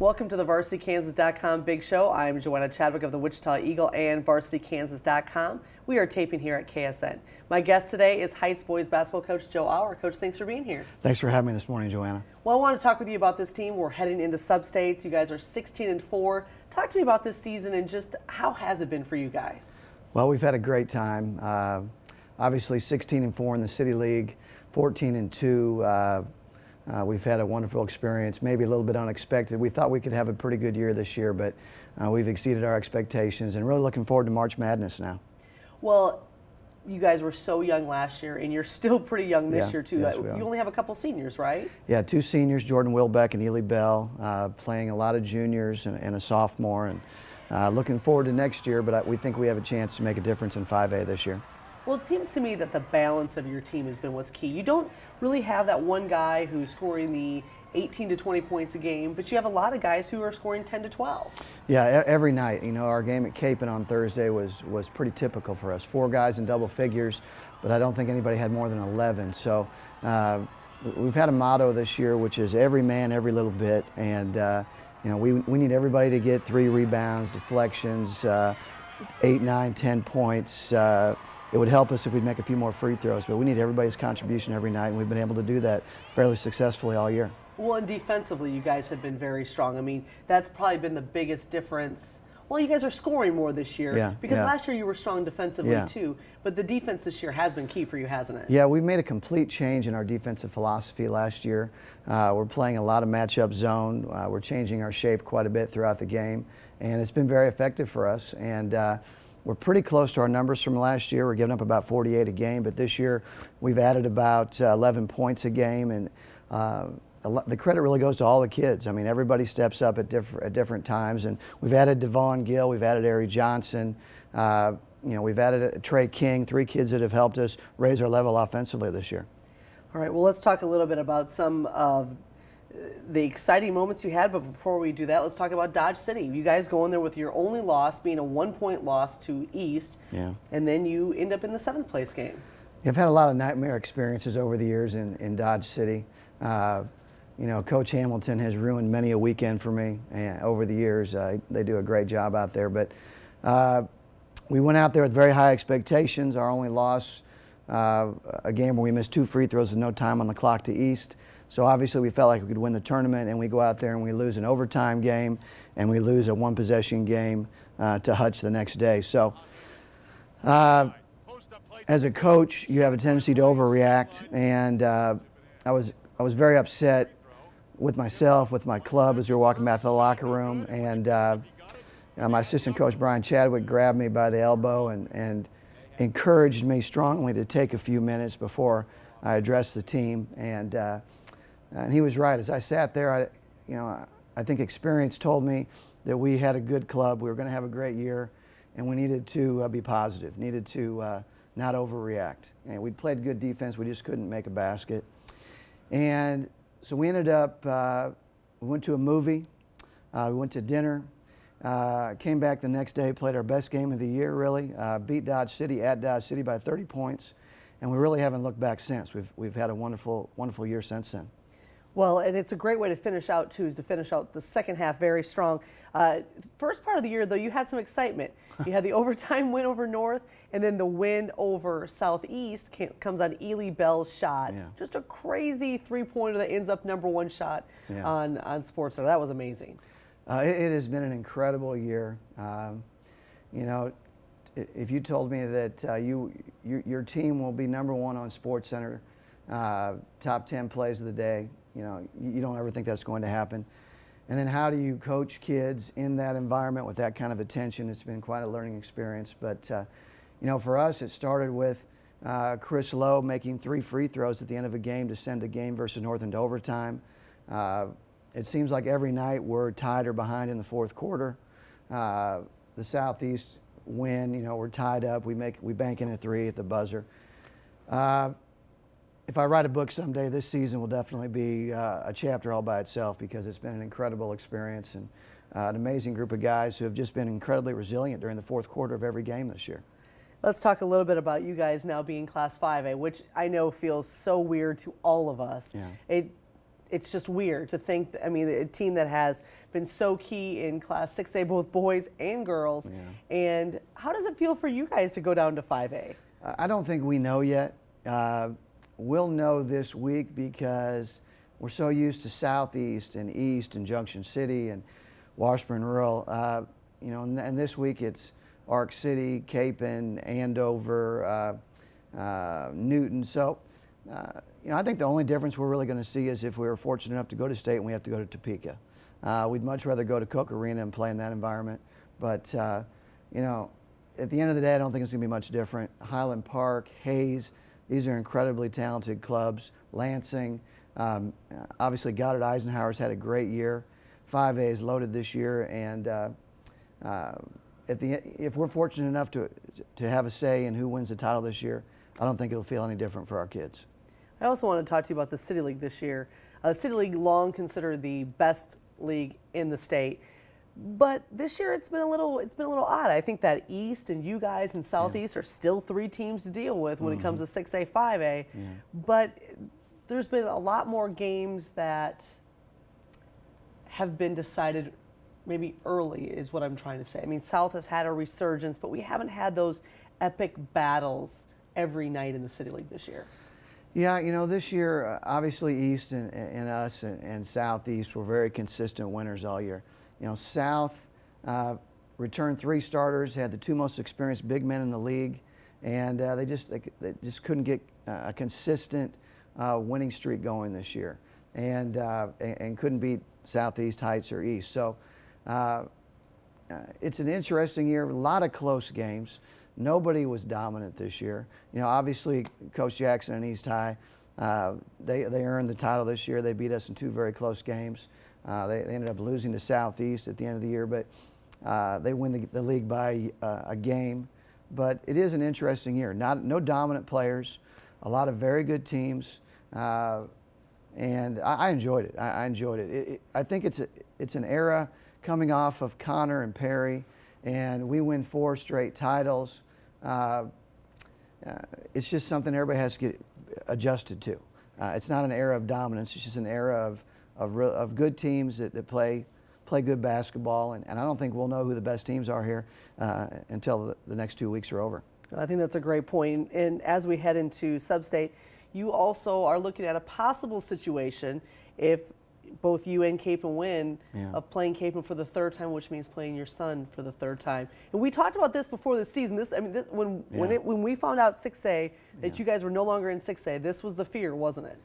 Welcome to the VarsityKansas.com Big Show. I'm Joanna Chadwick of the Wichita Eagle and VarsityKansas.com. We are taping here at KSN. My guest today is Heights boys basketball coach Joe Auer. Coach, thanks for being here. Thanks for having me this morning, Joanna. Well, I want to talk with you about this team. We're heading into sub-states. You guys are 16-4. Talk to me about this season and just how has it been for you guys? Well, we've had a great time. Obviously 16-4 in the City League, 14-2. We've had a wonderful experience, maybe a little bit unexpected. We thought we could have a pretty good year this year, but we've exceeded our expectations and really looking forward to March Madness now. Well, you guys were so young last year, and you're still pretty young this year, too. Yes, You only have a couple seniors, right? Yeah, two seniors, Jordan Wilbeck and Ely Bell, playing a lot of juniors and a sophomore. And looking forward to next year, but we think we have a chance to make a difference in 5A this year. Well, it seems to me that the balance of your team has been what's key. You don't really have that one guy who's scoring the 18 to 20 points a game, but you have a lot of guys who are scoring 10 to 12. Yeah, every night. You know, our game at Capon on Thursday was pretty typical for us. 4 guys in double figures, but I don't think anybody had more than 11. So we've had a motto this year, which is every man, every little bit. And, you know, we need everybody to get 3 rebounds, deflections, 8, 9, 10 points. It would help us if we'd make a few more free throws, but we need everybody's contribution every night, and we've been able to do that fairly successfully all year. Well, and defensively, you guys have been very strong. I mean, that's probably been the biggest difference. Well, you guys are scoring more this year because last year you were strong defensively too, but the defense this year has been key for you, hasn't it? Yeah, we've made a complete change in our defensive philosophy last year. We're playing a lot of matchup zone. We're changing our shape quite a bit throughout the game, and it's been very effective for us. And we're pretty close to our numbers from last year. We're giving up about 48 a game, but this year we've added about 11 points a game, and the credit really goes to all the kids. I mean, everybody steps up at different times, and we've added Devon Gill, we've added Ari Johnson, you know, we've added Trey King, 3 kids that have helped us raise our level offensively this year. All right, well, let's talk a little bit about some of the exciting moments you had, but before we do that, let's talk about Dodge City. You guys go in there with your only loss being a 1-point loss to East, and then you end up in the 7th place game. I've had a lot of nightmare experiences over the years in Dodge City. You know, Coach Hamilton has ruined many a weekend for me over the years. They do a great job out there, but we went out there with very high expectations. Our only loss, a game where we missed 2 free throws with no time on the clock to East. So obviously we felt like we could win the tournament, and we go out there and we lose an overtime game, and we lose a 1-possession game to Hutch the next day. So as a coach, you have a tendency to overreact, and I was very upset with myself, with my club as we were walking back to the locker room, and my assistant coach Brian Chadwick grabbed me by the elbow and encouraged me strongly to take a few minutes before I addressed the team, and he was right. As I sat there, I think experience told me that we had a good club, we were going to have a great year, and we needed to be positive, needed to not overreact. And we'd played good defense, we just couldn't make a basket. And so we ended up, we went to a movie, we went to dinner, came back the next day, played our best game of the year, really, beat Dodge City at Dodge City by 30 points, and we really haven't looked back since. We've had a wonderful, wonderful year since then. Well, and it's a great way to finish out, too, is to finish out the second half very strong. First part of the year, though, you had some excitement. You had the overtime win over North, and then the win over Southeast comes on Ely Bell's shot. Yeah. Just a crazy 3-pointer that ends up #1 shot on SportsCenter. That was amazing. It has been an incredible year. You know, if you told me that your team will be #1 on SportsCenter, top 10 plays of the day, you know, you don't ever think that's going to happen. And then how do you coach kids in that environment with that kind of attention? It's been quite a learning experience. But, you know, for us, it started with Chris Lowe making 3 free throws at the end of a game to send a game versus North into overtime. It seems like every night we're tied or behind in the 4th quarter. The Southeast win, you know, we're tied up. We bank in a 3 at the buzzer. If I write a book someday, this season will definitely be a chapter all by itself, because it's been an incredible experience and an amazing group of guys who have just been incredibly resilient during the 4th quarter of every game this year. Let's talk a little bit about you guys now being Class 5A, which I know feels so weird to all of us. Yeah. it's just weird to think, I mean, a team that has been so key in Class 6A, both boys and girls. Yeah. And how does it feel for you guys to go down to 5A? I don't think we know yet. We'll know this week because we're so used to Southeast and East and Junction City and Washburn Rural. And this week it's Arc City, Capon, Andover, Newton. So, I think the only difference we're really going to see is if we were fortunate enough to go to state and we have to go to Topeka. We'd much rather go to Coke Arena and play in that environment. But, at the end of the day, I don't think it's going to be much different. Highland Park, Hayes, these are incredibly talented clubs. Lansing, obviously Goddard Eisenhower's had a great year. 5A is loaded this year, and if we're fortunate enough to have a say in who wins the title this year, I don't think it'll feel any different for our kids. I also want to talk to you about the City League this year. City League long considered the best league in the state, but this year it's been a little odd. I think that East and you guys and Southeast are still 3 teams to deal with when it comes to 6A, 5A, but there's been a lot more games that have been decided maybe early is what I'm trying to say. I mean, South has had a resurgence, but we haven't had those epic battles every night in the City League this year. Yeah, this year, obviously East and us and Southeast were very consistent winners all year. South returned 3 starters, had the 2 most experienced big men in the league, and they just couldn't get a consistent winning streak going this year, and couldn't beat Southeast, Heights, or East. So it's an interesting year, a lot of close games. Nobody was dominant this year. Obviously Coach Jackson and East High, they earned the title this year. They beat us in 2 very close games. They ended up losing to Southeast at the end of the year, but they win the league by a game. But it is an interesting year. No dominant players, a lot of very good teams, and I enjoyed it. I enjoyed it. I think it's an era coming off of Connor and Perry, and we win 4 straight titles. It's just something everybody has to get adjusted to. It's not an era of dominance. It's just an era of good teams that play good basketball, and I don't think we'll know who the best teams are here until the next 2 weeks are over. I think that's a great point. And as we head into Sub-State, you also are looking at a possible situation if both you and Capon win of playing Capon for the 3rd time, which means playing your son for the 3rd time. And we talked about this before the season. When we found out 6A that you guys were no longer in 6A, this was the fear, wasn't it?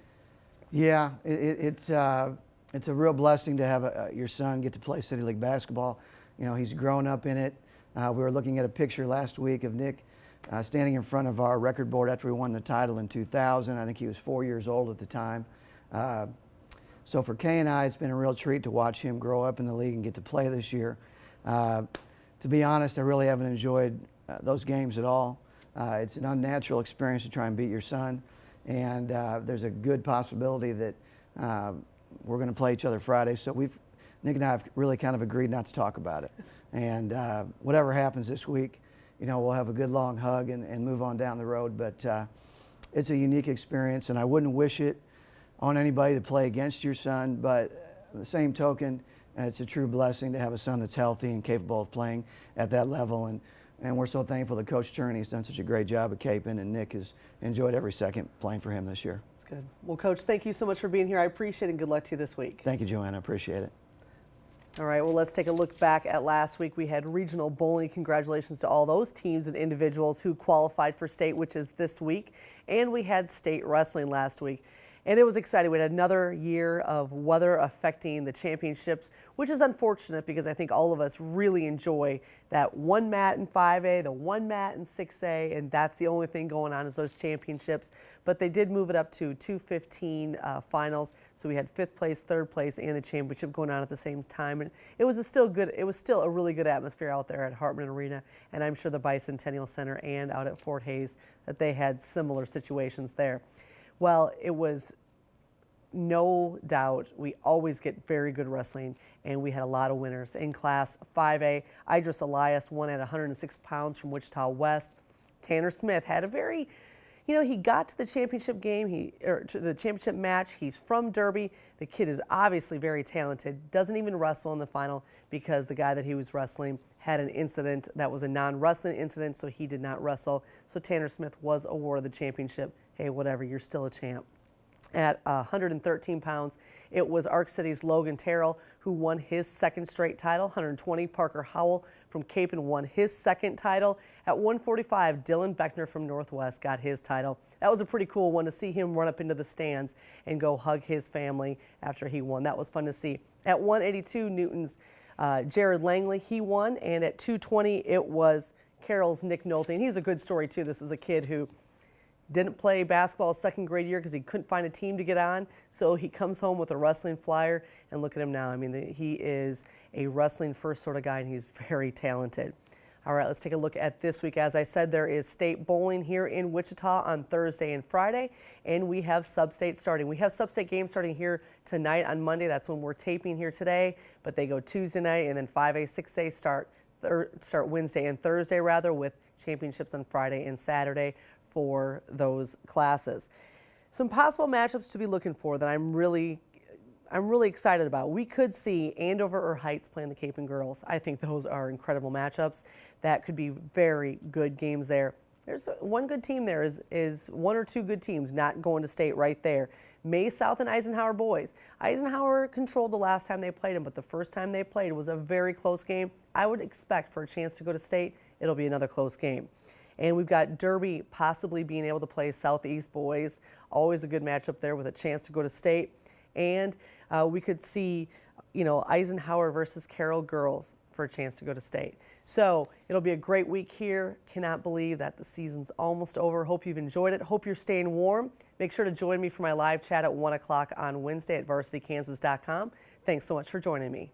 Yeah, it's a real blessing to have your son get to play City League basketball. He's grown up in it. We were looking at a picture last week of Nick standing in front of our record board after we won the title in 2000. I think he was 4 years old at the time. So for Kay and I, it's been a real treat to watch him grow up in the league and get to play this year. To be honest, I really haven't enjoyed those games at all. It's an unnatural experience to try and beat your son, and there's a good possibility that we're going to play each other Friday. So Nick and I have really kind of agreed not to talk about it. And whatever happens this week, we'll have a good long hug and move on down the road. But it's a unique experience, and I wouldn't wish it on anybody to play against your son, but on the same token, it's a true blessing to have a son that's healthy and capable of playing at that level. And we're so thankful that Coach Turney's done such a great job at Capon, and Nick has enjoyed every second playing for him this year. That's good. Well, Coach, thank you so much for being here. I appreciate it, and good luck to you this week. Thank you, Joanna. I appreciate it. All right, well, let's take a look back at last week. We had regional bowling. Congratulations to all those teams and individuals who qualified for state, which is this week. And we had state wrestling last week. And it was exciting. We had another year of weather affecting the championships, which is unfortunate because I think all of us really enjoy that one mat in 5A, the one mat in 6A, and that's the only thing going on is those championships. But they did move it up to 2:15 finals, so we had 5th place, 3rd place, and the championship going on at the same time. And it was still good. It was still a really good atmosphere out there at Hartman Arena, and I'm sure the Bicentennial Center and out at Fort Hays that they had similar situations there. Well, it was no doubt we always get very good wrestling, and we had a lot of winners. In Class 5A, Idris Elias won at 106 pounds from Wichita West. Tanner Smith had a very, You know, he got to the championship game, or to the championship match. He's from Derby. The kid is obviously very talented. Doesn't even wrestle in the final because the guy that he was wrestling had an incident that was a non-wrestling incident, so he did not wrestle. So Tanner Smith was awarded the championship. Hey, whatever, you're still a champ. At 113 pounds, it was Arc City's Logan Terrell who won his second straight title. 120, Parker Howell from Capon won his second title. At 145, Dylan Beckner from Northwest got his title. That was a pretty cool one to see him run up into the stands and go hug his family after he won. That was fun to see. At 182, Newton's Jared Langley, he won. And at 220, it was Carroll's Nick Nolte. And he's a good story, too. This is a kid who didn't play basketball his second grade year because he couldn't find a team to get on. So he comes home with a wrestling flyer, and look at him now. I mean, he is a wrestling first sort of guy, and he's very talented. All right, let's take a look at this week. As I said, there is state bowling here in Wichita on Thursday and Friday, and we have sub-state starting. We have sub-state games starting here tonight on Monday. That's when we're taping here today, but they go Tuesday night, and then 5A, 6A start Wednesday and Thursday, rather, with championships on Friday and Saturday for those classes. Some possible matchups to be looking for that I'm really excited about. We could see Andover or Heights playing the Capon girls. I think those are incredible matchups. That could be very good games there. There's one good team there is one or two good teams not going to state right there. May South and Eisenhower boys. Eisenhower controlled the last time they played them, but the first time they played was a very close game. I would expect for a chance to go to state, it'll be another close game. And we've got Derby possibly being able to play Southeast boys. Always a good matchup there with a chance to go to state. And we could see, Eisenhower versus Carroll girls for a chance to go to state. So it'll be a great week here. Cannot believe that the season's almost over. Hope you've enjoyed it. Hope you're staying warm. Make sure to join me for my live chat at 1 o'clock on Wednesday at varsitykansas.com. Thanks so much for joining me.